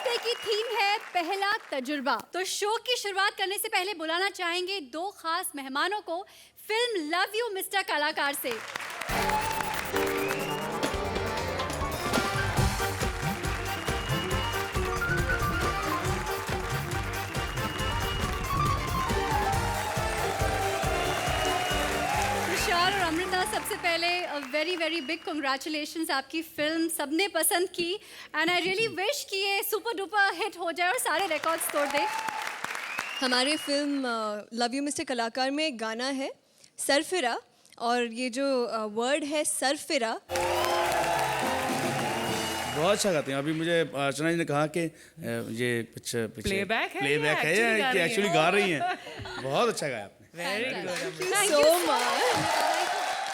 हफ्ते की थीम है पहला तजुर्बा। तो शो की शुरुआत करने से पहले बुलाना चाहेंगे दो खास मेहमानों को फिल्म लव यू मिस्टर कलाकार से। तुषार और अमृता, सबसे पहले वेरी वेरी बिग कांग्रेचुलेशंस, आपकी फिल्म सबने पसंद की एंड आई रियली विश कि ये सुपर डुपर हिट हो जाए और सारे रिकॉर्ड्स तोड़ दे। हमारे फिल्म लव यू मिस्टर कलाकार में गाना है सरफिरा, और ये जो वर्ड है सरफिरा। बहुत अच्छा गाते हैं। अभी मुझे अर्चना जी ने कहा कि ये पीछे प्लेबैक है या कि एक्चुअली गा रही हैं। बहुत अच्छा गाया आपने। Very good. So much.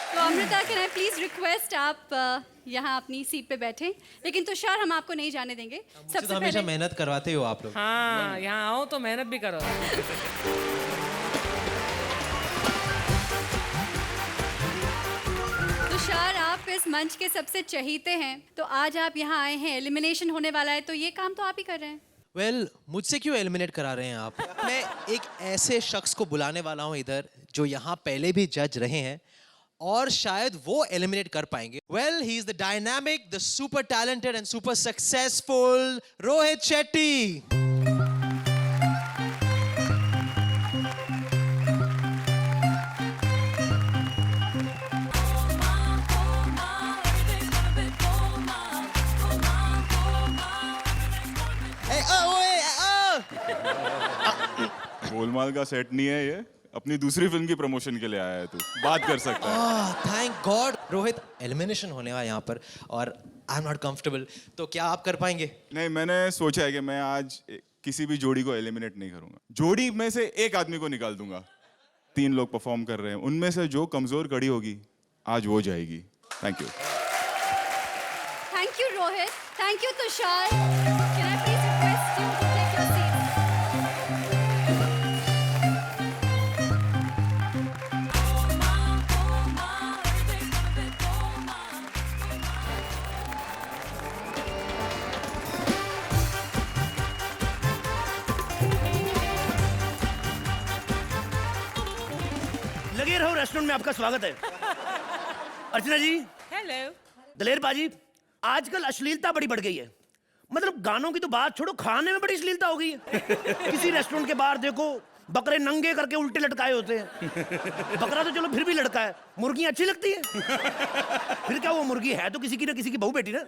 तो Amrita, can I please request आप यहाँ अपनी सीट पे बैठें, लेकिन तुषार हम आपको नहीं जाने देंगे। सबसे तो हमेशा मेहनत करवाते हो आप लोग। हाँ, यहाँ आओ तो मेहनत भी करो। तुषार, आप इस मंच के सबसे चहीते हैं, तो आज आप यहाँ आए हैं, एलिमिनेशन होने वाला है, तो ये काम तो आप ही कर रहे हैं। वेल, मुझसे क्यों एलिमिनेट करा रहे हैं आप? मैं एक ऐसे शख्स को बुलाने वाला हूँ इधर जो यहाँ पहले भी जज रहे हैं और शायद वो एलिमिनेट कर पाएंगे। Well, he is the dynamic, the super talented and super successful Rohit Shetty. Golmaal का सेट नहीं है ये, अपनी दूसरी फिल्म की प्रमोशन के लिए आया है तू, बात कर सकता है। Thank God. रोहित, एलिमिनेशन होने वाला है यहाँ पर और आई एम नॉट कंफर्टेबल, तो क्या आप कर पाएंगे? नहीं, मैंने सोचा है कि मैं आज किसी भी जोड़ी को एलिमिनेट नहीं करूंगा। जोड़ी में से एक आदमी को निकाल दूंगा। 3 लोग परफॉर्म कर रहे हैं, उनमें से जो कमजोर कड़ी होगी आज वो जाएगी। Thank you. Thank you Rohit, thank you Tushar. Can I please request you to take your seat. लगे रहो, रेस्टोरेंट में आपका स्वागत है। अर्चना जी, हेलो। दलेर बाजी, आजकल अश्लीलता बड़ी बढ़ गई है। मतलब गानों की तो बात छोड़ो, खाने में बड़ी अश्लीलता हो गई है। किसी रेस्टोरेंट के बाहर देखो, बकरे नंगे करके उल्टे लटकाए होते हैं। बकरा तो चलो फिर भी लटका है, मुर्गियां अच्छी लगती है। फिर क्या वो मुर्गी है तो किसी की ना किसी की बहू बेटी ना।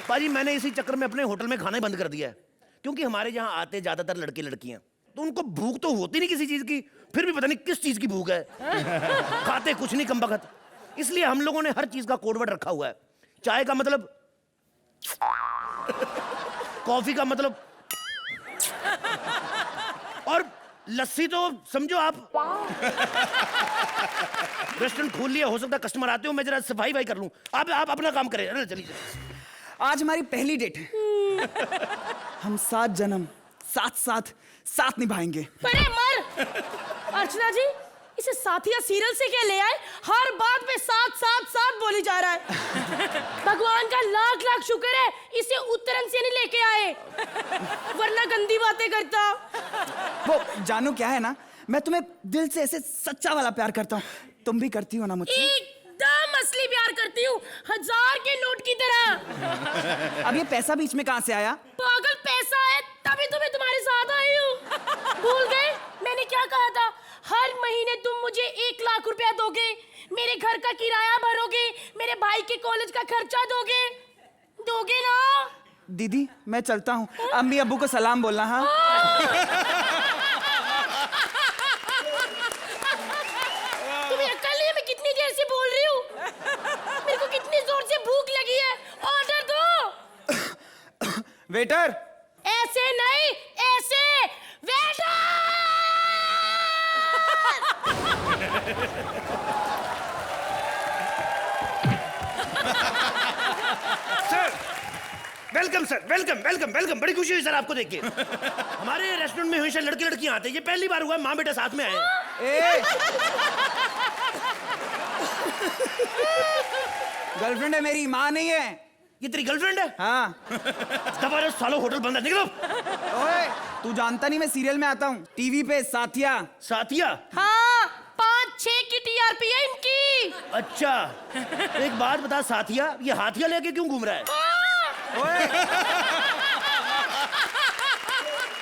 बाजी, मैंने इसी चक्कर में अपने होटल में खाना ही बंद कर दिया है, क्योंकि हमारे यहाँ आते ज्यादातर लड़के लड़कियां, तो उनको भूख तो होती नहीं किसी चीज की, फिर भी पता नहीं किस चीज की भूख है। खाते कुछ नहीं कमबख्त। इसलिए हम लोगों ने हर चीज का कोड वर्ड रखा हुआ है। चाय का मतलब कॉफी का मतलब, और लस्सी तो समझो आप। रेस्टोरेंट खोल लिया, हो सकता है कस्टमर आते हो, मैं जरा सफाई भाई कर लूं। आप अपना काम करें। अरे चलिए। आज हमारी पहली डेट है। हम 7 जन्म साथ निभाएंगे। अरे मर! अर्चना जी, इसे साथिया सीरियल से क्या ले आए? हर बात पे साथ बोली जा रहा है। भगवान का लाख लाख शुक्र है इसे उत्तरन से नहीं लेके आए, वरना गंदी बातें करता। वो जानू क्या है ना, मैं तुम्हें दिल से ऐसे सच्चा वाला प्यार करता हूँ। तुम भी करती हो ना मुझसे? एकदम असली प्यार करती हूँ, 1000 के नोट की तरह। अब ये पैसा बीच में कहाँ से आया? पागल, पैसा है तभी तो मैं तुम्हारे साथ आई हूँ। भूल गए मैंने क्या कहा था? हर महीने तुम मुझे 1 लाख रुपया दोगे, मेरे घर का किराया भरोगे, मेरे भाई के कॉलेज का खर्चा दोगे ना? दीदी, मैं चलता हूँ। अम्मी अब्बू को सलाम बोलना। हाँ। तुम्हें अक्ल नहीं है मैं कितनी देर से बोल रही हूँ? मेरे को कितनी जोर से भूख लगी है, ऑर्डर दो। वेटर। ऐसे नहीं, ऐसे। Waiter! Sir, welcome sir, welcome. बड़ी खुशी हुई सर आपको देख के। हमारे रेस्टोरेंट में हमेशा लड़के लड़कियां आते हैं, ये पहली बार हुआ माँ बेटा साथ में आए। गर्लफ्रेंड है मेरी, माँ नहीं है। ये तेरी गर्लफ्रेंड है? हाँ। दबा रहे सालो, होटल बंद है, निकलो। ओए, तू जानता नहीं मैं सीरियल में आता हूँ, टीवी पे साथिया। साथिया? हाँ, 5-6 की टीआरपी है इनकी। अच्छा, एक बात बता साथिया, ये हाथिया लेके क्यों घूम रहा है?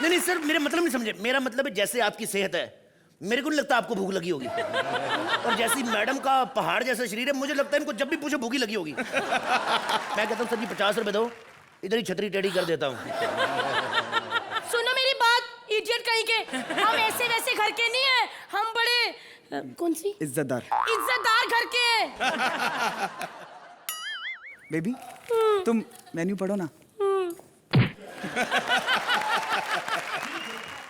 नहीं सर, मेरा मतलब नहीं समझे। मेरा मतलब है जैसे आपकी सेहत है, मेरे को नहीं लगता आपको भूख लगी होगी, और जैसी मैडम का पहाड़ जैसा शरीर है, मुझे लगता है इनको जब भी पूछो भूखी लगी होगी। मैं कहता हूँ सर जी 50 रुपए दो, इधर ही छतरी टेढ़ी कर देता हूँ। सुनो मेरी बात, इडियट कहीं के। हम ऐसे वैसे घर के नहीं है, हम बड़े कौन सी इज्जतदार घर के हैं। बेबी, तुम मेन्यू पढ़ो ना।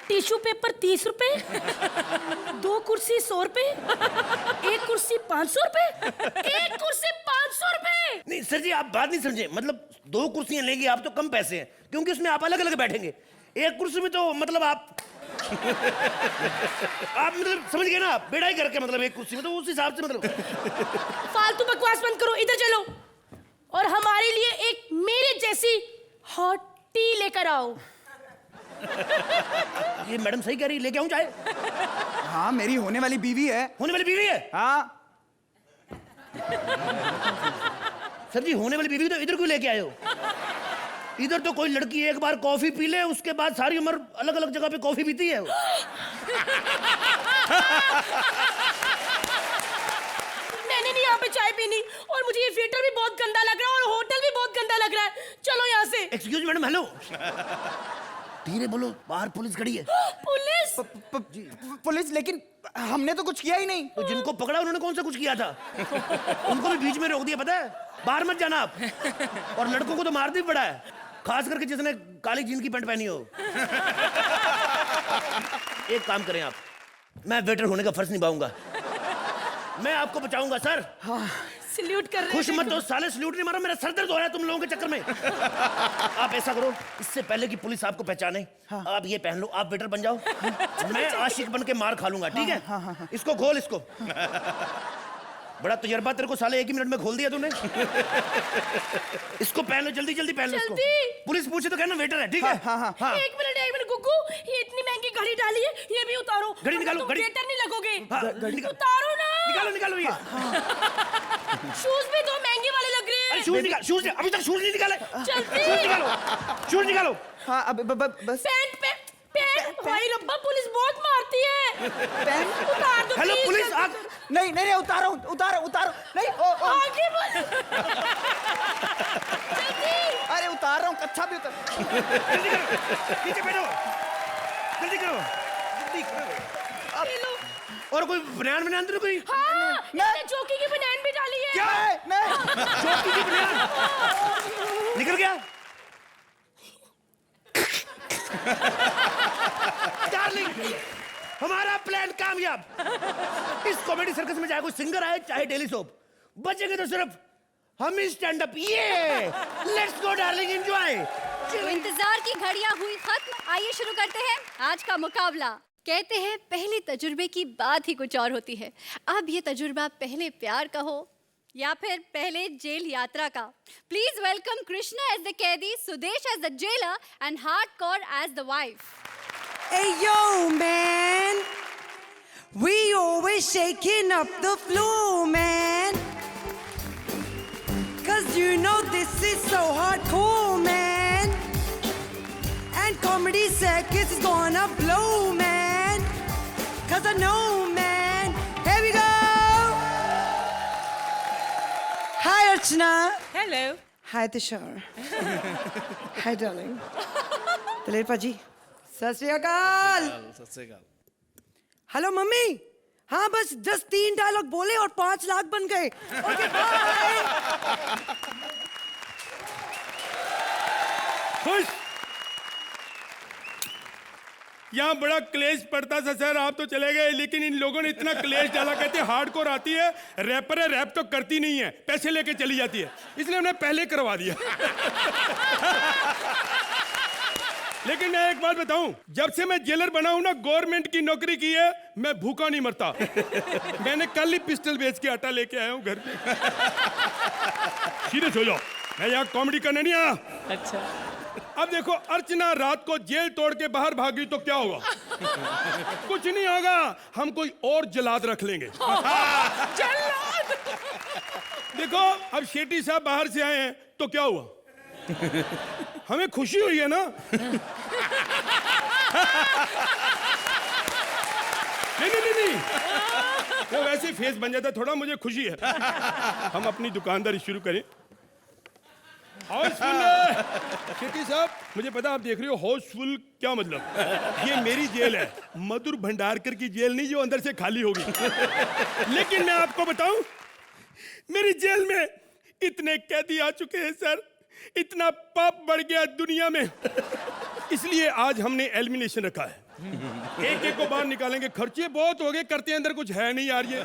टिश्यू पेपर 30 रुपए, 2 कुर्सी 100 रुपए, 1 कुर्सी 500 रुपए, 1 कुर्सी 500 रुपए। नहीं सर जी, आप बात नहीं समझे। मतलब 2 कुर्सियां लेंगे आप तो कम पैसे हैं, क्योंकि उसमें आप अलग अलग बैठेंगे। 1 कुर्सी में तो मतलब आप मतलब समझ गए ना, बेड़ाई करके मतलब 1 कुर्सी में, तो उस हिसाब से मतलब। फालतू बकवास बंद करो, इधर चलो और हमारे लिए एक मेरे जैसी हॉट टी लेकर आओ। ये मैडम सही कह रही है, लेके आऊं चाहे? हाँ, मेरी होने वाली बीवी है। होने वाली बीवी है? हाँ। सर जी, होने वाली बीवी तो इधर क्यों लेके आए हो? इधर तो कोई लड़की एक बार कॉफी पी ले, उसके बाद सारी उम्र अलग अलग जगह पे कॉफी पीती है। मैंने नहीं यहाँ पे चाय पीनी, और मुझे ये थिएटर भी बहुत गंदा लग रहा है और होटल भी बहुत गंदा लग रहा है। चलो यहाँ से। Excuse madam, hello. धीरे बोलो, बाहर पुलिस खड़ी है। पुलिस? पुलिस? लेकिन हमने तो कुछ किया ही नहीं। तो जिनको पकड़ा उन्होंने कौन सा कुछ किया था? उनको भी बीच में रोक दिया, पता है? बाहर मत जाना आप। और लड़कों को तो मार भी पड़ा है, खास करके जिसने काली जीन की पैंट पहनी हो। एक काम करें आप, मैं वेटर होने का फर्ज निभाऊंगा, मैं आपको बचाऊंगा सर। हाँ। सल्यूट कर रहे हैं। खुश मत हो साले, सल्यूट नहीं मारो, मेरा सर दर्द हो रहा है तुम लोगों के चक्कर में। आप ऐसा करो, इससे पहले कि पुलिस आपको पहचाने, हाँ। आप ये पहन लो, आप वेटर बन जाओ। मैं आशिक बन के मार खा लूंगा, ठीक है? हाँ, हाँ, हाँ। इसको खोल, इसको। बड़ा तजर्बा तेरे को साले, 1 ही मिनट में खोल दिया तूने। इसको पहन लो, जल्दी जल्दी पहन लो इसको। पुलिस पूछे तो कहना वेटर है, ठीक है? हाँ, हाँ, हाँ। एक मिनट गुग्गू, ये इतनी महंगी घड़ी डाली है, ये भी उतारो। घड़ी निकालो, तुम घड़ी। वेटर नहीं लगोगे। घड़ी उतारो ना। निकालो निकालो ये। शूज भी तो महंगे वाले लग रहे अरे हैं। शूज निकाल, शूज अभी तक शूज नहीं निकाले। जल्दी। शूज निकालो, शूज निकालो। हाँ, अब बस। पैंट भाई रब्बा, पुलिस बहुत मारती है। पैंट? उतार दो हेलो please, पुलिस, जल्दी। आप नहीं, उतारो। नहीं, आगे बढ़। जल्दी। अरे उतार रहा हूँ, कच्छा भी उतार। जल्दी करो, नीचे बैठो, जल्दी करो, जल्दी करो। ये लो। और कोई बनियान अंदर कोई? हाँ, इसने चौकी की बनियान भी डाली है। क्या? मैं चौकी की बनियान निकल गया। डार्लिंग, हमारा प्लान कामयाब। इस कॉमेडी सर्कस में चाहे कोई सिंगर आए, चाहे डेली सोप, बचेंगे तो सिर्फ हम ही स्टैंड अप। ये लेट्स गो डार्लिंग, एंजॉय। तो इंतजार की घड़ियां हुई खत्म। आइए शुरू करते हैं आज का मुकाबला। कहते हैं पहले तजुर्बे की बात ही कुछ और होती है। अब ये तजुर्बा पहले प्यार का हो या फिर पहले जेल यात्रा का। Please welcome Krishna as the कैदी, Sudesh as the jailer and hardcore as the wife. Hey yo, man, we always shaking up the floor, man. 'Cause you know this is so hardcore, man. And comedy circus is gonna blow, man. 'Cause I know, man. Here we go. Hi, Archana. Hello. Hi, Tushar. Hi, darling. Dileer Paji. सत श्री अकाल। Hello mummy. हाँ, बस 10-3 dialogue बोले और 5 लाख बन गए। Okay bye. खुश। यहाँ बड़ा क्लेश पड़ता था सर, आप तो चले गए, लेकिन इन लोगों ने इतना क्लेश डाला। कहते हार्डकोर आती है, रैपर है, रैप तो करती नहीं है, पैसे लेके चली जाती है, इसलिए उन्हें पहले करवा दिया। लेकिन मैं एक बात बताऊं, जब से मैं जेलर बना हूं ना, गवर्नमेंट की नौकरी की है, मैं भूखा नहीं मरता। मैंने कल ही पिस्टल बेच के आटा लेके आया हूं घर पे। सीरियस हो जाओ। मैं यहाँ कॉमेडी करने नहीं आया। अच्छा अब देखो, अर्चना रात को जेल तोड़ के बाहर भागी तो क्या होगा? कुछ नहीं होगा, हम कोई और जलाद रख लेंगे। देखो, अब शेट्टी साहब बाहर से आए हैं तो क्या हुआ? हमें खुशी हुई है ना? नहीं, वो वैसे फेस बन जाता, थोड़ा मुझे खुशी है। हम अपनी दुकानदारी शुरू करें। हाउसफुल शेट्टी साहब, मुझे पता आप देख रहे हो हाउसफुल क्या मतलब? ये मेरी जेल है, मधुर भंडारकर की जेल नहीं जो अंदर से खाली होगी। लेकिन मैं आपको बताऊं, मेरी जेल में इतने कैदी आ चुके हैं सर, इतना पाप बढ़ गया दुनिया में, इसलिए आज हमने एलिमिनेशन रखा है। एक एक को बाहर निकालेंगे, खर्चे बहुत हो गए, करते अंदर कुछ है नहीं यार ये,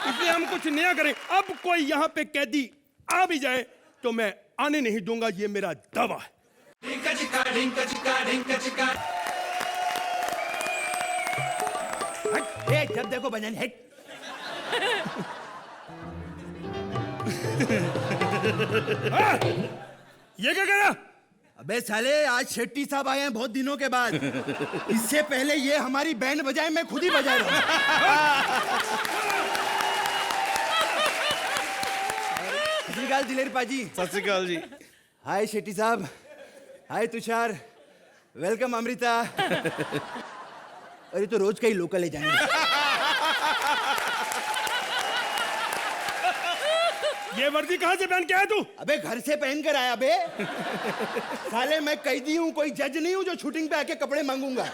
इसलिए हम कुछ नया करें। अब कोई यहाँ पे कैदी आ भी जाए तो मैं आने नहीं दूंगा, ये मेरा दावा है। ए, जब देखो बजन हेट। ये क्या करा? अबे साले, आज शेट्टी साहब आए हैं बहुत दिनों के बाद। इससे पहले ये हमारी बैंड बजाए, मैं खुद ही बजा रहा हूँ। सत श्री अकाल दिलेर पाजी। सत श्री अकाल जी। हाय शेट्टी साहब, हाय तुषार, वेलकम अमृता। अरे तो रोज का ही लोकल है जाएंगे। ये वर्दी कहाँ से पहन के आया तू? अबे घर से पहन कर आया बे। साले मैं कैदी हूँ, कोई जज नहीं हूँ जो शूटिंग पे आके कपड़े मांगूंगा।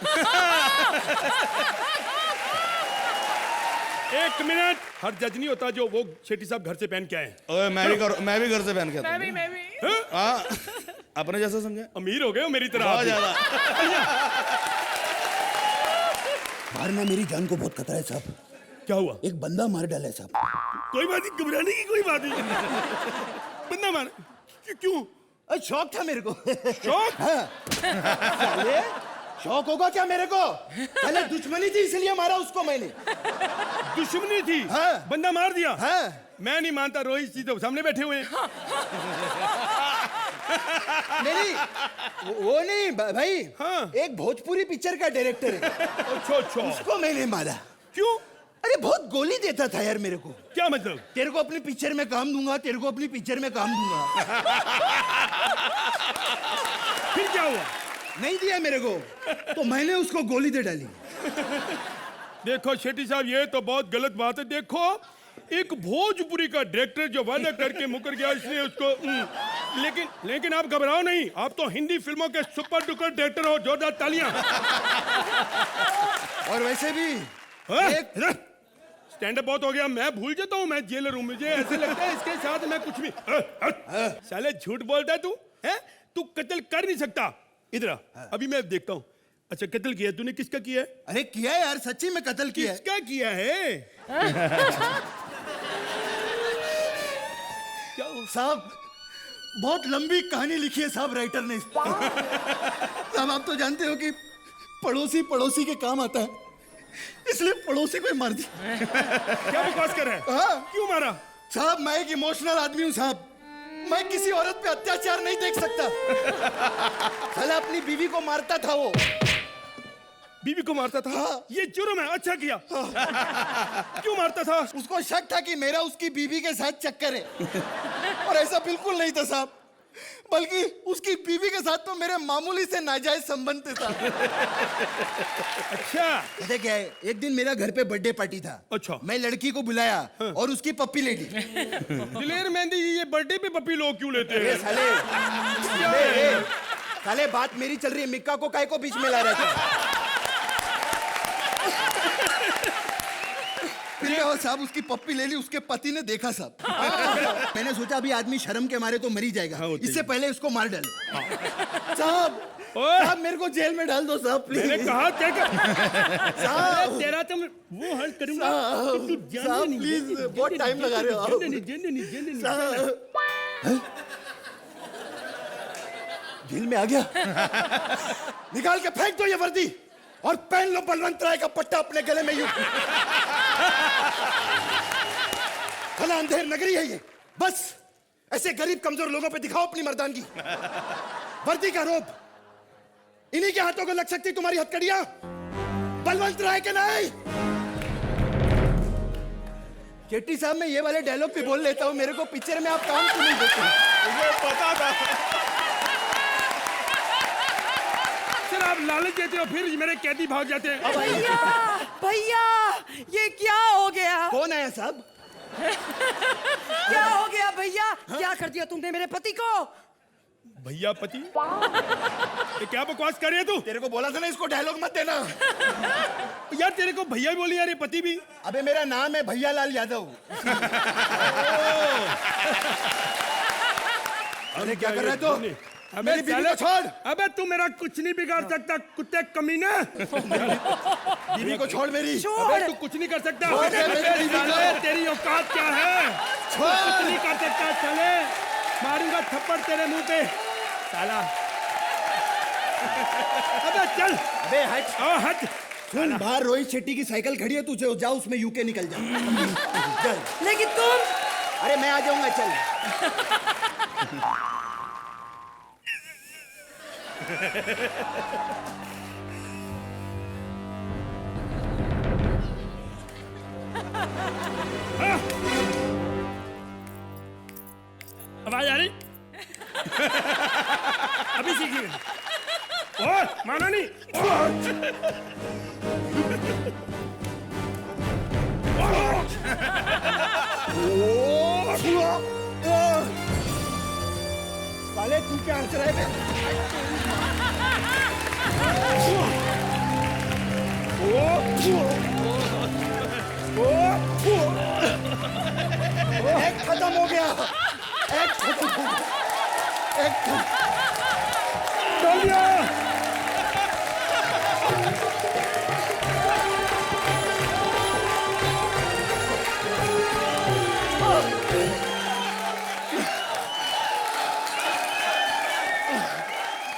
एक मिनट, हर जज नहीं होता जो वो शेट्टी साहब घर से पहन के आए। ओए मैं भी घर से पहन के आता हूँ। मैं भी हाँ, अपने जैसा समझे। अमीर हो गए हो मेरी तरह। बहुत ज्यादा। बाहर ना मेरी जान को बहुत खतरा है साहब। क्या हुआ? एक बंदा मार डाला है साहब। कोई बात नहीं, घबराने की कोई बात नहीं। बंदा मार क्यों? अरे शौक था मेरे को। शौक? हाँ। साले, शौक होगा क्या मेरे को? पहले दुश्मनी थी इसलिए मारा उसको मैंने। दुश्मनी थी? हाँ। बंदा मार दिया? हाँ। मैं नहीं मानता, रोहित जी तो सामने बैठे हुए हैं। नहीं, वो नहीं भाई। हाँ। एक भोजपुरी पिक्चर का डायरेक्टर है, अच्छा। उसको मैंने मारा। क्यों? अरे बहुत गोली देता था यार मेरे को। क्या मतलब? तेरे को अपनी पिक्चर में काम दूंगा, तेरे को अपनी पिक्चर में काम दूंगा। फिर क्या हुआ? नहीं दिया मेरे को, तो मैंने उसको गोली दे डाली। देखो शेट्टी साहब, ये तो बहुत गलत बात है। देखो, एक भोजपुरी का डायरेक्टर जो वादा करके मुकर गया, इसलिए उसको लेकिन आप घबराओ नहीं, आप तो हिंदी फिल्मों के सुपर डुपर डायरेक्टर हो। जोरदार तालियां। और वैसे भी स्टैंड अप बहुत हो गया, मैं भूल जाता हूँ मैं जेलर हूँ, मुझे ऐसे लगता है इसके साथ मैं कुछ भी। साले झूठ बोलता है तू, है? तू कत्ल कर नहीं सकता। इधर आ, अभी मैं देखता हूँ। अच्छा, कत्ल किया तूने? किसका किया है? अरे किया है यार, सच्ची में कत्ल किया है। किसका किया है? क्या साहब, बहुत लंबी कहानी लिखी है साहब राइटर ने। साहब आप तो जानते हो कि पड़ोसी पड़ोसी के काम आता है, इसलिए पड़ोसी को ही मार दिया। क्या बकवास कर रहा है? हाँ। क्यों मारा? साहब मैं एक इमोशनल आदमी हूँ साहब, मैं किसी औरत पे अत्याचार नहीं देख सकता। साला अपनी बीवी को मारता था वो। बीवी को मारता था? हाँ। ये जुर्म है। अच्छा किया। क्यों मारता था? उसको शक था कि मेरा उसकी बीवी के साथ चक्कर है, और ऐसा बिल्कुल नहीं था साहब, बल्कि उसकी बीवी के साथ तो मेरे मामूली से नाजायज संबंध थे साहब। अच्छा। पता क्या है, एक दिन मेरा घर पे बर्थडे पार्टी था। अच्छा। मैं लड़की को बुलाया और उसकी पप्पी ले ली। दिलेर मेहंदी जी, ये बर्थडे पे पप्पी लोग क्यों लेते हैं? साले बात मेरी चल रही है, मिक्का को काय को बीच में ला रहा था। साहब उसकी पप्पी ले ली, उसके पति ने देखा साहब। मैंने सोचा अभी आदमी शर्म के मारे तो मर ही जाएगा, इससे पहले इसको मार डाले। साहब मेरे को जेल में डाल दो साहब प्लीज। मैंने कहा क्या साहब तेरा तो मैं वो हल करूंगा। साहब प्लीज, बहुत टाइम लगा रहे हो। जेल में आ गया। निकाल के फेंक दो ये वर्दी और पहन लो बलवंत राय का पट्टा अपने गले में। यूं भला अंधेर नगरी है ये, बस ऐसे गरीब कमजोर लोगों पे दिखाओ अपनी मर्दानगी। वर्दी का रोब, इन्हीं के हाथों को लग सकती तुम्हारी हथकड़ियां। बलवंत राय के नहीं। जेट्टी साहब, मैं ये वाले डायलॉग भी बोल लेता हूँ, मेरे को पिक्चर में आप काम क्यों नहीं देते? मुझे पता था। सर आप लालच देते हो, फिर मेरे कैदी भाग जाते हैं। भैया भैया, ये क्या हो गया? कौन आया साहब? क्या हो गया भैया? क्या कर दिया तुमने मेरे पति को? भैया पति? ये क्या बकवास कर रही है तू? तेरे को बोला था ना इसको डायलॉग मत देना। यार तेरे को भैया भी बोली यार, ये पति भी। अबे मेरा नाम है भैया लाल यादव। अरे क्या कर रहा है तू? मेरी बीवी को छोड़। अबे तू मेरा कुछ नहीं बिगाड़ सकता, कुत्ते कमीने। बीवी को छोड़ मेरी। अबे तू कुछ नहीं कर सकता। तेरी औकात क्या है? कुछ नहीं कर सकता। चले मारूंगा थप्पड़ तेरे मुंह पे साला। अबे चल। अबे हट। हट। सुन, बाहर रोहित शेट्टी की साइकिल खड़ी है, तुझे जा उसमें यूके निकल जा। चल। लेकिन तुम? अरे मैं आ जाऊंगा, चल। आवाज आ रही? अभी सीखी। ओए मानो नहीं। साले तू क्या हंस रहा है? एक खत्म हो गया। एक खत्म हो गया। एक चल गया।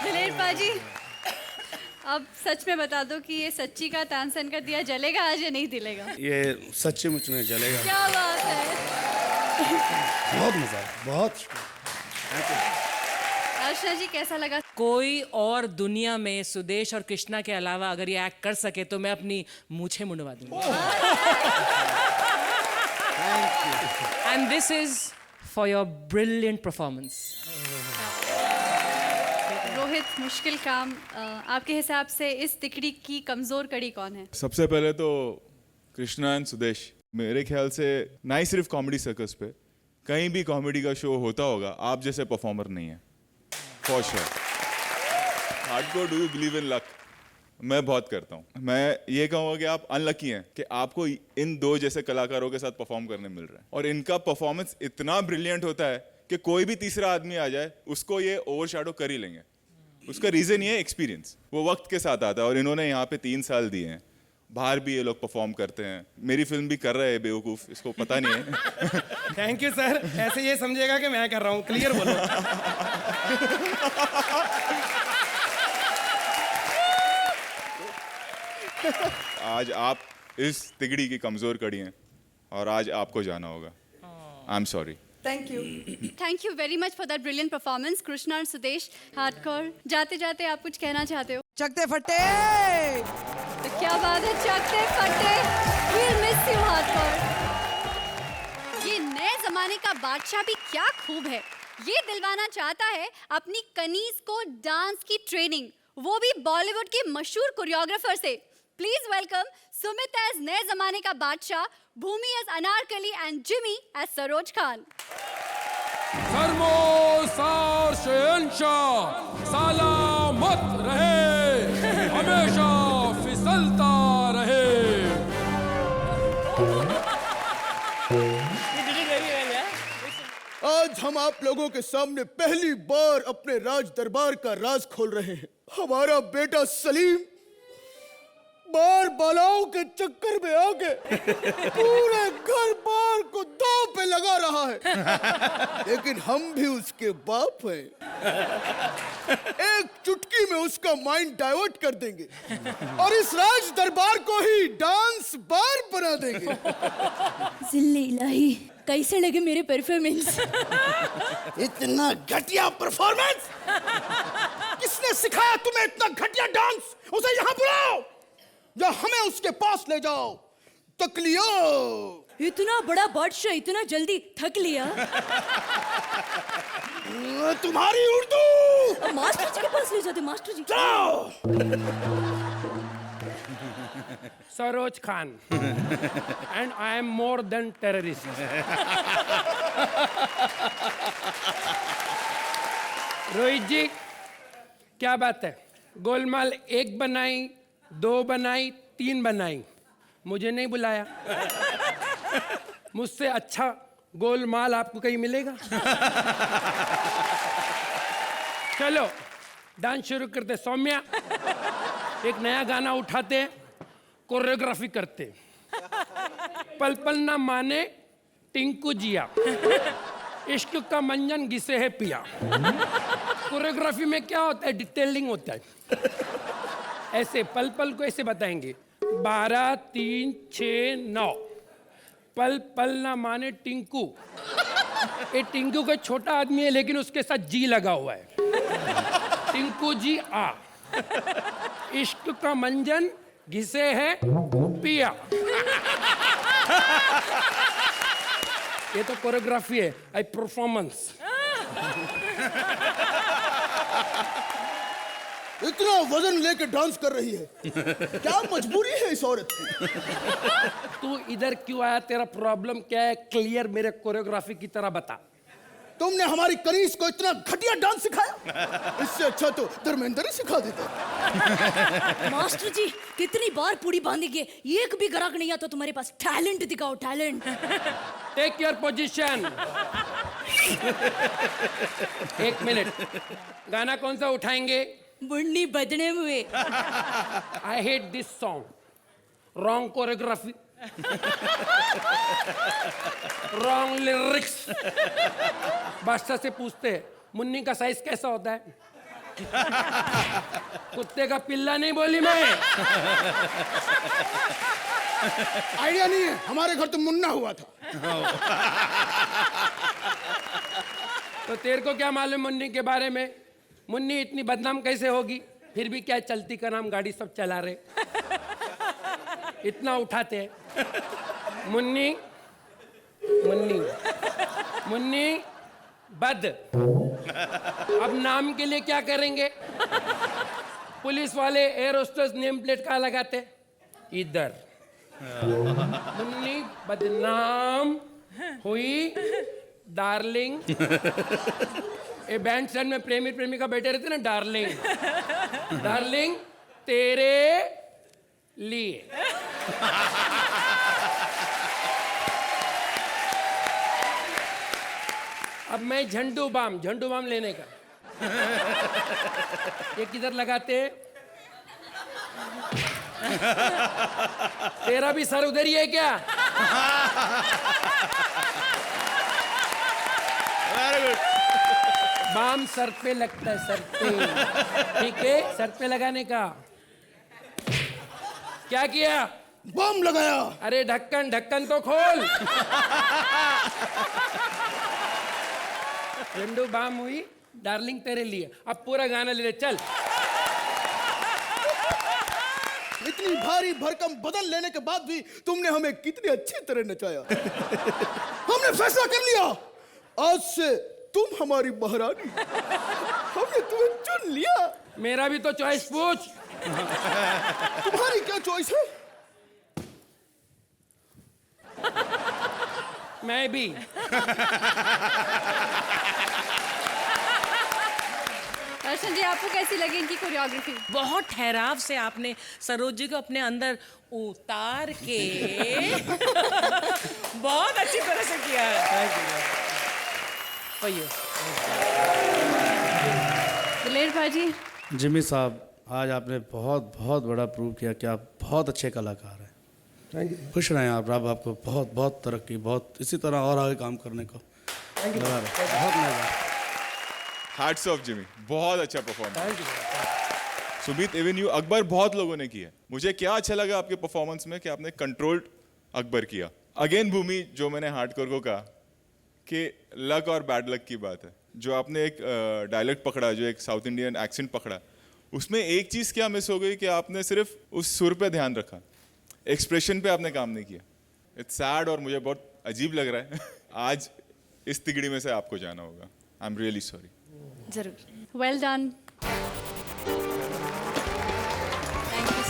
दिलेर पाजी, अब सच में बता दो कि ये सच्ची का तानसेन का दिया जलेगा आज या नहीं दिलेगा? ये सच्ची-मुच में जलेगा। क्या बात है। बहुत मजा आया, बहुत। अर्चना जी कैसा लगा? कोई और दुनिया में सुदेश और कृष्णा के अलावा अगर ये एक्ट कर सके तो मैं अपनी मूछें मुंडवा दूंगा। And this is for your brilliant performance. Rohit, मुश्किल काम, आपके हिसाब से इस तिकड़ी की कमजोर कड़ी कौन है? सबसे पहले तो कृष्णा एंड सुदेश। मेरे ख्याल से ना ही सिर्फ कॉमेडी सर्कस पे, कहीं भी कॉमेडी का शो होता होगा, आप जैसे परफॉर्मर नहीं है। For sure. Hardcore do you believe in luck? मैं बहुत करता हूँ। मैं ये कहूँगा कि आप अनलकी हैं कि आपको इन दो जैसे कलाकारों के साथ परफॉर्म करने मिल रहा है, और इनका परफॉर्मेंस इतना ब्रिलियंट होता है कि कोई भी तीसरा आदमी आ जाए उसको ये ओवरशैडो कर ही लेंगे। उसका रीजन ये है एक्सपीरियंस, वो वक्त के साथ आता है, और इन्होंने यहाँ पे 3 साल दिए हैं। बाहर भी ये लोग परफॉर्म करते हैं, मेरी फिल्म भी कर रहे हैं बेवकूफ, इसको पता नहीं है। Thank you sir. ऐसे ये समझेगा कि मैं कर रहा हूँ, क्लियर बोलो। आज आप इस तिगड़ी की कमजोर कड़ी हैं, और आज आपको जाना होगा। I am sorry. Thank you. Thank you very much for that brilliant performance Krishna और सुदेश। हार्डकोर, जाते जाते आप कुछ कहना चाहते हो? चकते फट्टे। तो क्या बात है, चकते फट्टे। We'll miss you, hardcore. ये नए जमाने का बादशाह भी क्या खूब है। ये दिलवाना चाहता है अपनी कनीज को डांस की ट्रेनिंग, वो भी बॉलीवुड के मशहूर कोरियोग्राफर से। प्लीज वेलकम सुमित एज नए जमाने का बादशाह, Bhumi as Anarkali and Jimmy as Saroj Khan. सरमोसार शहंशाह सलामत रहे, हमेशा फिसलता रहे। आज हम आप लोगों के सामने पहली बार अपने राज दरबार का राज खोल रहे हैं। हमारा बेटा सलीम बार बालाओं के चक्कर में आके पूरे घर बार को दांव पे लगा रहा है, लेकिन हम भी उसके बाप हैं। एक चुटकी में उसका माइंड डाइवर्ट कर देंगे और इस राज दरबार को ही डांस बार बना देंगे। जिल्ले इलाही, कैसे लगे मेरे परफॉर्मेंस? इतना घटिया परफॉर्मेंस! किसने सिखाया तुम्हें इतना घटिया डांस? उसे यहाँ बुलाओ या हमें उसके पास ले जाओ। तक लियो। इतना बड़ा बादशाह इतना जल्दी थक लिया? तुम्हारी उर्दू। मास्टर जी के पास ले जाते। मास्टर जी जाओ। Saroj Khan and I am more than terrorist. Rohit जी, क्या बात है? गोलमाल 1 बनाई, 2 बनाई, 3 बनाई, मुझे नहीं बुलाया। मुझसे अच्छा गोलमाल आपको कहीं मिलेगा? चलो डांस शुरू करते। सौम्या, एक नया गाना उठाते हैं, कोरियोग्राफी करते। पल पल ना माने टिंकू जिया, इश्क का मंजन घिसे है पिया। कोरियोग्राफी में क्या होता है? डिटेलिंग होता है। ऐसे पल पल को ऐसे बताएंगे, 12, 3, 6, 9। पल पल ना माने टिंकू। ये टिंकू का छोटा आदमी है लेकिन उसके साथ जी लगा हुआ है। टिंकू जी आ, इश्क का मंजन घिसे है पिया। ये तो कोरियोग्राफी है, आई परफॉर्मेंस। इतना वजन लेके डांस कर रही है, क्या मजबूरी है इस औरत की? तू इधर क्यों आया? तेरा प्रॉब्लम क्या है? क्लियर मेरे कोरियोग्राफी की तरह बता। तुमने हमारी कनीज को इतना घटिया डांस सिखाया, इससे अच्छा तो धर्मेंद्र ही सिखा देता। मास्टर जी, कितनी बार पूरी बांधेंगे, एक भी ग्राहक नहीं आता तुम्हारे पास। टैलेंट दिखाओ, talent. Take your position. 1 minute. गाना कौन सा उठाएंगे? बुन्नी बदने हुए। I hate this song. Wrong choreography, wrong lyrics. Badshah से पूछते हैं, मुन्नी का साइज कैसा होता है? कुत्ते का पिल्ला नहीं बोली मैं। आइडिया नहीं है, हमारे घर तो मुन्ना हुआ था। तो तेरे को क्या मालूम मुन्नी के बारे में? मुन्नी इतनी बदनाम कैसे होगी? फिर भी क्या चलती का नाम गाड़ी सब चला रहे, इतना उठाते हैं। मुन्नी मुन्नी मुन्नी बद। अब नाम के लिए क्या करेंगे? पुलिस वाले एयर होस्टेस नेम प्लेट कहाँ लगाते? इधर। मुन्नी बदनाम हुई डार्लिंग। ये बैंड स्टैंड में प्रेमी प्रेमिका बैठे रहते ना, डार्लिंग। डार्लिंग तेरे लिए। अब मैं झंडू बाम लेने का। ये किधर लगाते? तेरा भी सर उधर ही है क्या? Very good. बाम सर पे लगता है, सर पे। ठीक है, सर पे लगाने का। क्या किया? बम लगाया। अरे ढक्कन ढक्कन तो खोल। झंडू बाम हुई डार्लिंग तेरे लिए। अब पूरा गाना ले ले, चल। इतनी भारी भरकम बदन लेने के बाद भी तुमने हमें कितनी अच्छी तरह नचाया। हमने फैसला कर लिया, आज से तुम हमारी महारानी। हमने तुम्हें चुन लिया। मेरा भी तो चॉइस पूछ। तुम्हारी क्या चॉइस है? मैं भी। दर्शन जी, आपको कैसी लगी इनकी कोरियोग्राफी? बहुत ठहराव से आपने सरोज जी को अपने अंदर उतार के बहुत अच्छी तरह से किया है। दिलेर भाजी, जिमी साहब, आज आपने बहुत बहुत बड़ा प्रूव किया कि आप बहुत अच्छे कलाकार हैं। Thank you. खुश रहें आप, रब आपको बहुत बहुत तरक्की, बहुत इसी तरह और आगे काम करने को लगा रहे। बहुत मजा। हैट्स ऑफ जिमी, बहुत अच्छा performance. Thank you. Sumit, even you, Akbar बहुत लोगों ने किया। मुझे क्या अच्छा लगा आपके परफॉर्मेंस में कि आपने कंट्रोल्ड अकबर किया। अगेन भूमि, जो मैंने हार्डकोर को कहा कि लक और बैड लक की बात है, जो आपने एक डायलेक्ट पकड़ा, जो एक साउथ इंडियन एक्सेंट पकड़ा, उसमें एक चीज़ क्या मिस हो गई कि आपने सिर्फ उस सुर पे ध्यान रखा, एक्सप्रेशन पे आपने काम नहीं किया। इट्स सैड और मुझे बहुत अजीब लग रहा है। आज इस तिगड़ी में से आपको जाना होगा। I am really sorry. जरूर। Well done.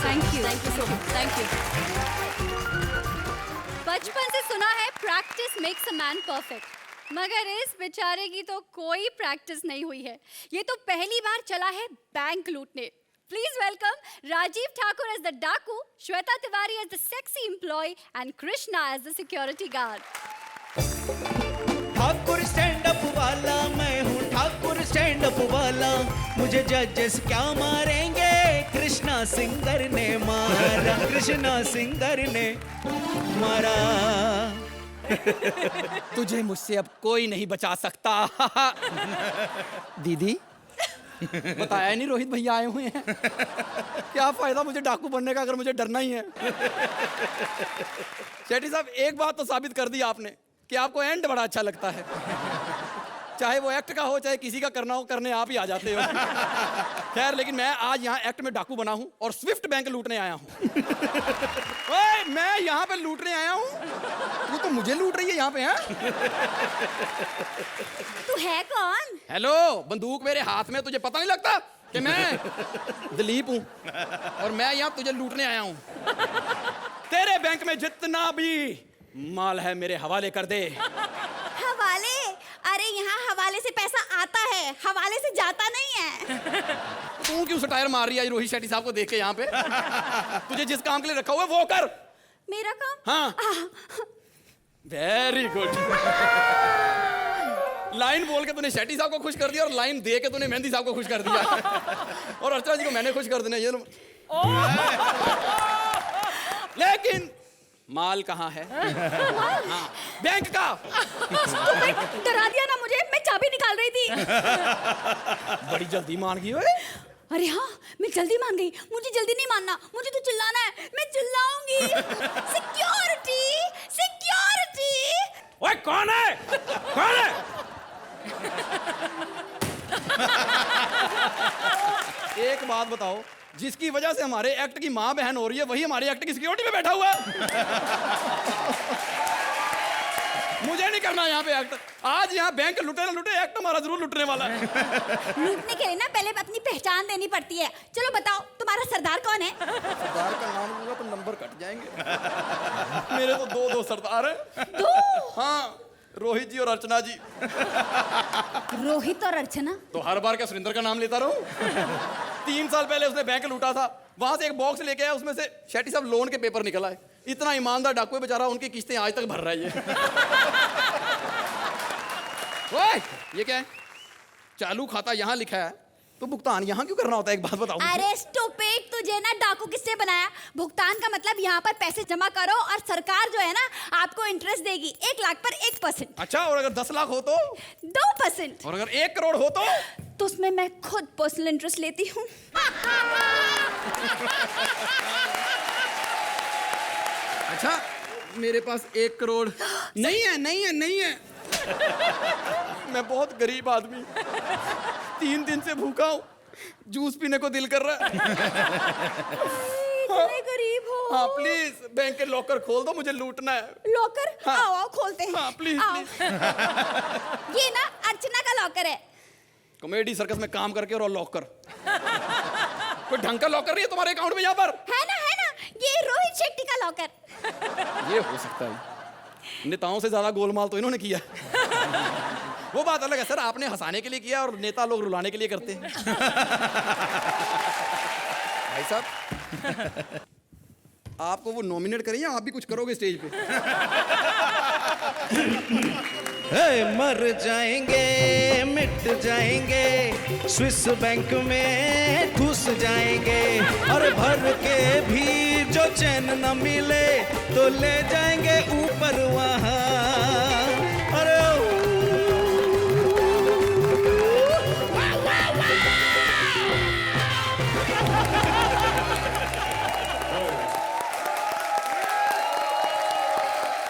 Thank you so much. Thank you. बचपन से सुना है practice makes a man perfect, मगर इस बेचारे की तो कोई प्रैक्टिस नहीं हुई है। ये तो पहली बार चला है बैंक लूटने। Please welcome Rajiv Thakur as the डाकू, Shweta Tiwari as the sexy employ and Krishna as the security guard. Thakur stand up वाला मैं हूँ, ठाकुर स्टैंड अप वाला, मुझे जजेस क्या मारेंगे, कृष्णा सिंगर ने मारा, कृष्णा सिंगर ने मारा। तुझे मुझसे अब कोई नहीं बचा सकता। दीदी, बताया नहीं रोहित भैया आए हुए हैं। क्या फायदा मुझे डाकू बनने का अगर मुझे डरना ही है। शेट्टी साहब, एक बात तो साबित कर दी आपने कि आपको एंड बड़ा अच्छा लगता है। चाहे वो एक्ट का हो चाहे किसी का करना हो, करने आप ही आ जाते हो। खैर, लेकिन मैं आज यहाँ एक्ट में डाकू बना हूँ और स्विफ्ट बैंक लूटने आया हूँ। ओए, मैं यहाँ पे लूटने आया हूँ, तू तो मुझे लूट रही है यहाँ पे, हैं? तू है कौन? हेलो, बंदूक मेरे हाथ में, तुझे पता नहीं लगता कि मैं दिलीप हूँ और मैं यहाँ तुझे लूटने आया हूँ। तेरे बैंक में जितना भी माल है मेरे हवाले कर दे। हवाले? अरे यहाँ हवाले से पैसा आता है, हवाले से जाता नहीं है। तू क्यों सटायर मार रही है रोहित शेट्टी साहब को देख के यहाँ पे? तुझे जिस काम के लिए रखा हुआ है वो कर। मेरा काम? हाँ। Very good. लाइन बोल के तूने शेट्टी साहब को खुश कर दिया और लाइन दे के तूने मेहंदी साहब को खुश कर दिया। और अर्चना जी को मैंने खुश कर देना ये। लेकिन माल कहाँ है? हाँ, बैंक का। डरा दिया ना मुझे, मैं चाबी निकाल रही थी। बड़ी जल्दी मान गई ओए। अरे हाँ, मैं जल्दी मान गई। मुझे जल्दी नहीं मानना, मुझे तो चिल्लाना है, मैं चिल्लाऊंगी। Security, security. ओए, कौन है? कौन है? एक बात बताओ, जिसकी वजह से हमारे एक्ट की माँ बहन हो रही है वही हमारे एक्ट की सिक्योरिटी में बैठा हुआ है। मुझे नहीं करना यहाँ पे एक्ट। आज यहाँ बैंक लुटे ना लुटे, एक्ट हमारा जरूर लुटने वाला है। लूटने के लिए ना पहले अपनी पहचान देनी पड़ती है। चलो बताओ, तुम्हारा सरदार कौन है? सरदार का नाम लूंगा तो नंबर कट जाएंगे। मेरे तो दो सरदार हैं। दो? हाँ, रोहित जी और अर्चना जी। रोहित और अर्चना? तो हर बार क्या सुरेंद्र का नाम लेता रहूं? 3 साल पहले उसने बैंक लूटा था, वहां से एक बॉक्स लेके आया, उसमें से शेट्टी साहब लोन के पेपर निकल आए। इतना ईमानदार डाकू है बेचारा, उनकी किस्तें आज तक भर रहा है ये। ओए, ये क्या है? चालू खाता यहाँ लिखा है तो भुगतान यहाँ क्यों करना होता है? एक बात बताओ। अरे स्टूपिड, तुझे ना डाकू किससे बनाया? भुगतान का मतलब यहाँ पर पैसे जमा करो और सरकार जो है ना आपको इंटरेस्ट देगी 1 लाख पर 1%। अच्छा, और अगर 10 लाख हो तो? 2%। और अगर 1 करोड़ हो तो उसमें मैं खुद पर्सनल इंटरेस्ट लेती हूँ। अच्छा, मेरे पास 1 करोड़ नहीं है, नहीं है, नहीं है। मैं बहुत गरीब आदमी, 3 दिन से भूखा हूँ, जूस पीने को दिल कर रहा है। इतने गरीब हो? हाँ, प्लीज बैंक के लॉकर खोल दो, मुझे लूटना है। लॉकर? हाँ। आओ आओ खोलते हैं। हाँ, प्लीज प्लीज। ये ना अर्चना का लॉकर है। कॉमेडी सर्कस में काम करके और लॉकर। कोई ढंग का लॉकर नहीं है तुम्हारे अकाउंट में यहाँ पर? है ना, ये रोहित शेट्टी का लॉकर। ये हो सकता है। नेताओं से ज्यादा गोलमाल तो इन्होंने किया। वो बात अलग है सर, आपने हंसाने के लिए किया और नेता लोग रुलाने के लिए करते हैं। भाई साहब, आपको वो नॉमिनेट करें या आप भी कुछ करोगे स्टेज पे? मर जाएंगे मिट जाएंगे स्विस बैंक में घुस जाएंगे और भर के भी जो चैन न मिले तो ले जाएंगे ऊपर वहां। अरे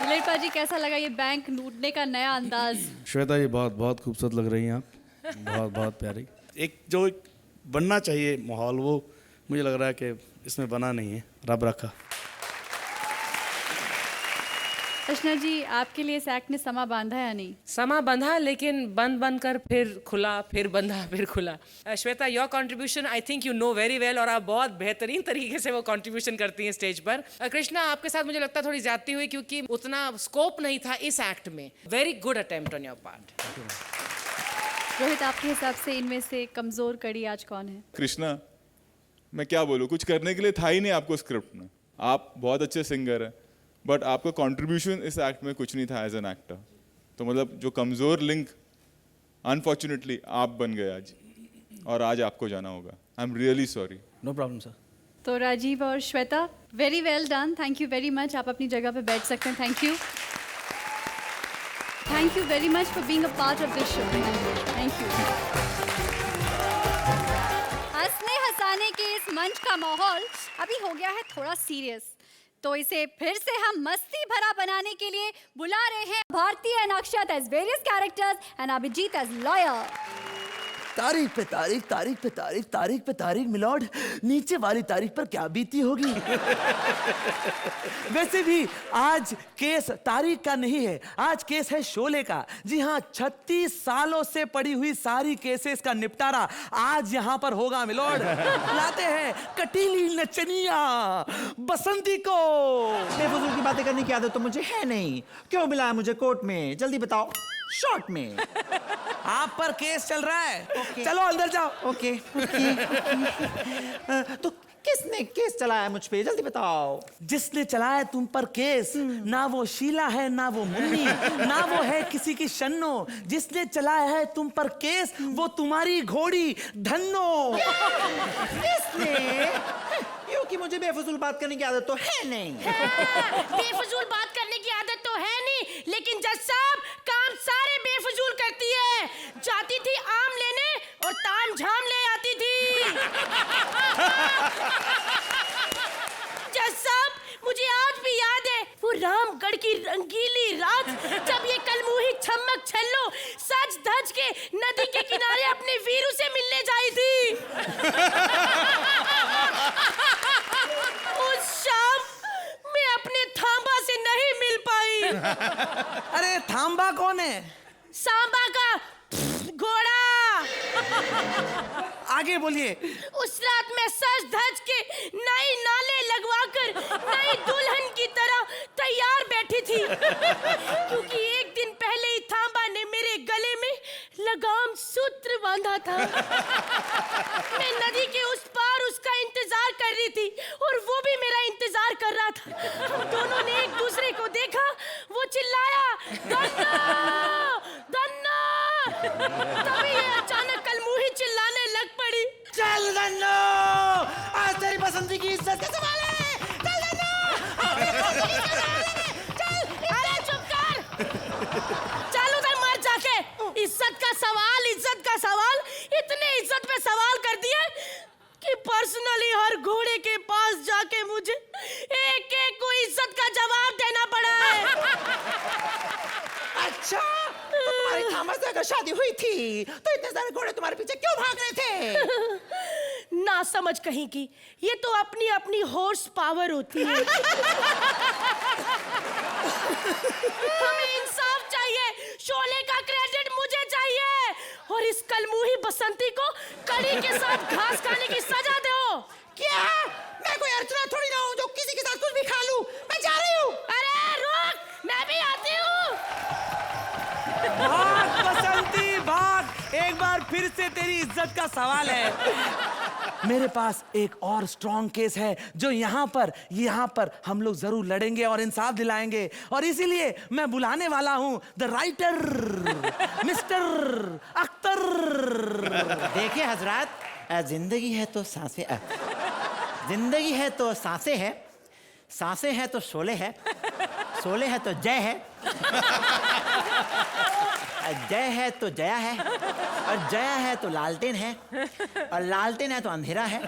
ललित जी कैसा लगा ये बैंक लूटने का नया अंदाज? श्वेता जी बहुत बहुत खूबसूरत लग रही हैं आप, बहुत बहुत प्यारी। एक जो बनना चाहिए माहौल वो मुझे लग रहा है कि इसमें बना नहीं है, रब रखा। अर्चना जी आपके लिए इस एक्ट ने समा बांधा या नहीं? समा बंधा, लेकिन बंद कर फिर खुला, फिर बंधा, फिर खुला। Shweta, your contribution I think you know very well, और आप बहुत बेहतरीन तरीके से वो कंट्रीब्यूशन करती हैं स्टेज पर। कृष्णा, आपके साथ मुझे लगता है थोड़ी ज्यादती हुई क्योंकि उतना स्कोप नहीं था इस एक्ट में। Very good attempt on your part. Rohit, आपके हिसाब से इनमें से कमजोर कड़ी आज कौन है? कृष्णा, मैं क्या बोलूँ, कुछ करने के लिए था ही नहीं आपको स्क्रिप्ट में। आप बहुत अच्छे सिंगर हैं, बट आपका कंट्रीब्यूशन इस एक्ट में कुछ नहीं था एज एन एक्टर। तो मतलब जो कमज़ोर लिंक अनफॉर्चुनेटली आप बन गए आज, और आज आपको जाना होगा। I am really sorry. No problem sir. तो राजीव और Shweta, very well done, thank you very much. आप अपनी जगह पे बैठ सकते हैं। Thank you, thank you very much for being a part of this show. Thank you. हंसने हंसाने के इस मंच का माहौल अभी हो गया है थोड़ा सीरियस, तो इसे फिर से हम मस्ती भरा बनाने के लिए बुला रहे हैं Bharti and Akshat as various characters and Abhijeet as lawyer. तारीख पे तारीख, तारीख पे तारीख, तारीख पे तारीख मिलॉर्ड, नीचे वाली तारीख पर क्या बीती होगी। वैसे भी आज केस तारीख का नहीं है, आज केस है शोले का। जी हाँ, 36 सालों से पड़ी हुई सारी केसेस का निपटारा आज यहाँ पर होगा मिलॉर्ड। लाते हैं कटीली नचनिया बसंती को। बेफजूल की बातें करने की आदत तो मुझे है नहीं। क्यों मिला है मुझे कोर्ट में, जल्दी बताओ, शॉर्ट में। आप पर केस चल रहा है, चलो अंदर जाओ। ओके। तो किसने केस चलाया मुझ पे, जल्दी बताओ। जिसने चलाया तुम पर केस, ना वो शीला है ना वो मुन्नी, ना वो है किसी की शन्नो। जिसने चलाया है तुम पर केस, वो तुम्हारी घोड़ी धन्नो। किसने? क्योंकि मुझे बेफजूल बात करने की आदत तो है नहीं। बेफजूल बात करने की आदत तो है नहीं, लेकिन जज साहब काम सारे बेफजूल करती है। जाती थी आम लेने और ताम झाम ले आती थी। जज साहब, मुझे आज भी याद है वो रामगढ़ की रंगीली रात, जब ये कलमुही छम्मक छल्लो सज धज के नदी के किनारे अपने वीरू से मिलने जाई थी। उस शाम मैं अपने थांबा से नहीं मिल पाई। अरे थांबा कौन है? सांबा का घोड़ा। आगे बोलिए। उस रात मैं सज धज के नई नाले लगवाकर नई दुल्हन की तरह तैयार बैठी थी, क्योंकि एक दिन पहले ही थांबा ने मेरे गले में लगाम सूत्र बांधा था। मैं नदी के उस पार उसका इंतजार कर रही थी और वो भी मेरा इंतजार कर रहा था। हम दोनों ने एक दूसरे को देखा, वो चिल्लाया दन्ना दन्ना, तभी ये अचानक कलमुही चिल्लाने लग पड़ी। चल दन्नो, आज तेरी पसंदी की इज्जत का सवाल है। चल दन्नो, चल, अरे चुप कर। चल उधर मर जाके। इज्जत का सवाल, इज्जत का सवाल, इतने इज्जत पे सवाल कर दिए कि पर्सनली हर घोड़े के पास जाके मुझे एक एक को इज्जत का जवाब देना पड़ा है। अच्छा, तो तुम्हारी थामा से अगर शादी हुई थी तो इतने सारे घोड़े तुम्हारे पीछे क्यों भाग रहे थे? ना समझ कहीं की, ये तो अपनी अपनी हॉर्स पावर होती है। हमें इंसाफ चाहिए, शोले का क्रेडिट मुझे चाहिए, और इस कलमुही बसंती को कड़ी के साथ घास खाने की सजा दो। क्या? मैं कोई अर्चना थोड़ी ना हूँ जो किसी के साथ कुछ भी खा लूं। मैं जा रही हूँ। अरे रुक, मैं भी आती हूँ। भाग बसंती भाग, एक बार फिर से तेरी इज्जत का सवाल है। मेरे पास एक और स्ट्रॉन्ग केस है जो यहाँ पर हम लोग जरूर लड़ेंगे और इंसाफ दिलाएंगे, और इसीलिए मैं बुलाने वाला हूँ द राइटर मिस्टर अख्तर। देखिए हजरात, जिंदगी है तो सांसें, जिंदगी है तो सांसें है, सांसें है तो शोले है, शोले है तो जय है, जय है तो जया है, और जया है तो लालटेन है, और लालटेन है तो अंधेरा है,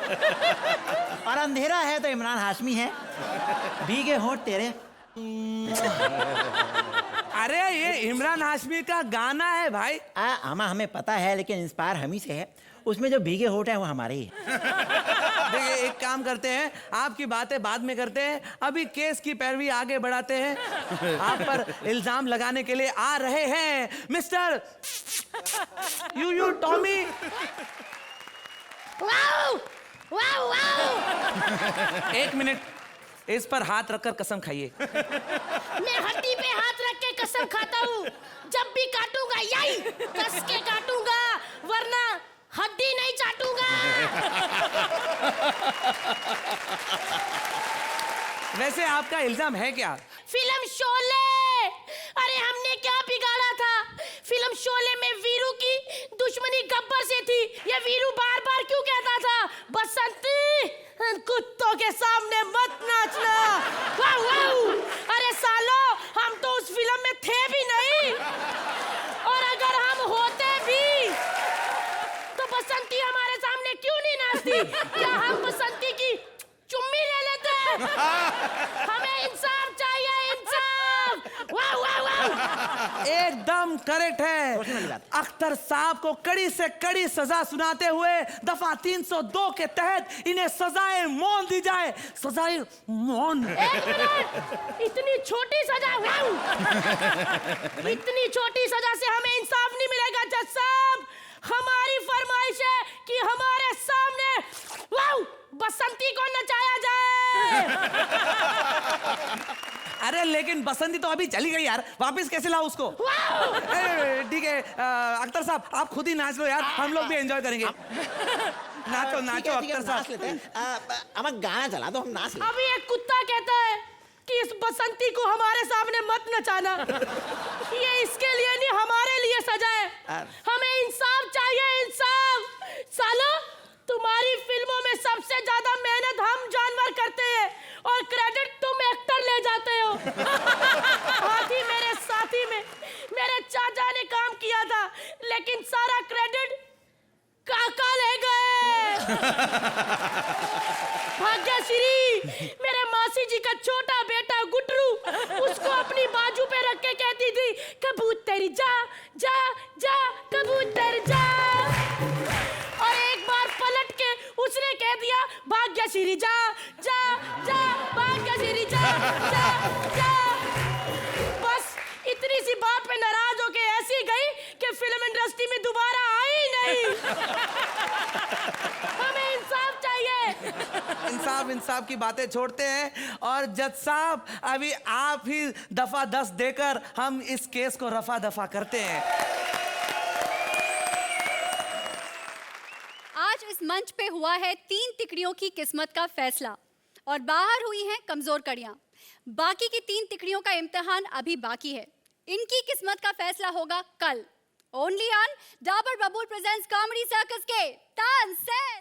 और अंधेरा है तो इमरान हाशमी है। भीगे होंठ तेरे। अरे ये इमरान हाशमी का गाना है भाई। हमें पता है, लेकिन इंस्पायर हम ही से है। उसमें जो भीगे होठ है वो हमारे ही है। देखिए एक काम करते हैं, आपकी बातें बाद में करते हैं, अभी केस की पैरवी आगे बढ़ाते हैं। आप पर इल्जाम लगाने के लिए आ रहे हैं mister you Tommy. Wow wow wow. 1 minute, इस पर हाथ रखकर कसम खाइए। मैं हड्डी पे हाथ रख के कसम खाता हूँ, जब भी काटूंगा यही कस के काटूंगा, वरना हड्डी नहीं चाटूंगा। वैसे आपका इल्जाम है क्या? फिल्म शोले, अरे हमने क्या बिगाड़ा था? फिल्म शोले में वीरू की दुश्मनी गब्बर से थी। ये वीरू बार बार क्यों कहता था, बसंती कुत्तों के सामने मत नाचना। वाह वाह। अरे सालो, हम तो उस फिल्म में थे भी नहीं, और अगर हम होते भी तो बसंती हमारे सामने क्यों नहीं नाचती? क्या हम बसंती की चुम्मी ले लेते? हमें इंसाफ चाहिए, इंसाफ। वाह वाह वाह। एकदम करेक्ट है। अख्तर साहब को कड़ी से कड़ी सजा सुनाते हुए दफा 302 के तहत इन्हें सजाए मौन दी जाए। सजाए मौन। एक मिनट, इतनी छोटी सजा? इतनी छोटी सजा से हमें इंसाफ नहीं मिलेगा जज साहब। हमारी फरमाइश है कि हमारे सामने वाओ बसंती को नचाया जाए। अरे लेकिन बसंती तो अभी चली गई यार, वापस कैसे लाओ उसको? ठीक है अख्तर साहब, आप खुद ही नाच लो यार, हम लोग भी एंजॉय करेंगे। नाचो नाचो अख्तर साहब। हमें गाना चला दो, हम नाच लें। अभी एक कुत्ता कहता है कि इस बसंती को हमारे सामने मत नचाना। ये इसके लिए नहीं, हमारे लिए सजा है। हमें इंसाफ चाहिए, इंसाफ। सालो, तुम्हारी फिल्मों में सबसे ज्यादा मेहनत हम जानवर करते हैं और क्रेडिट तुम एक्टर ले जाते हो। हाथी मेरे साथी में मेरे चाचा ने काम किया था, लेकिन सारा क्रेडिट काका ले गए। भाग्यश्री, मेरे मासी जी का छोटा बेटा गुटरू, उसको अपनी बाजू पे रख के कहती थी, कबूतर जा जा जा कबूतर जा। और एक बार पलट के उसने कह दिया, भाग्यश्री जा जा जा भाग्यश्री जा जा जा। बस इतनी सी बात पे नाराज होके ऐसी गई कि फिल्म इंडस्ट्री में दोबारा आई नहीं। हमें इंसाफ चाहिए। इंसाफ की बातें छोड़ते हैं, और जज साहब अभी आप ही दफा 10 देकर हम इस केस को रफा दफा करते हैं। आज इस मंच पे हुआ है 3 तिकड़ियों की किस्मत का फैसला, और बाहर हुई हैं कमजोर कड़ियां। बाकी की 3 तिकड़ियों का इम्तिहान अभी बाकी है। इनकी किस्मत का फैसला होगा कल, ओनली ऑन डाबर बबूल प्रेजेंट्स कॉमेडी सर्कस के तानसेन।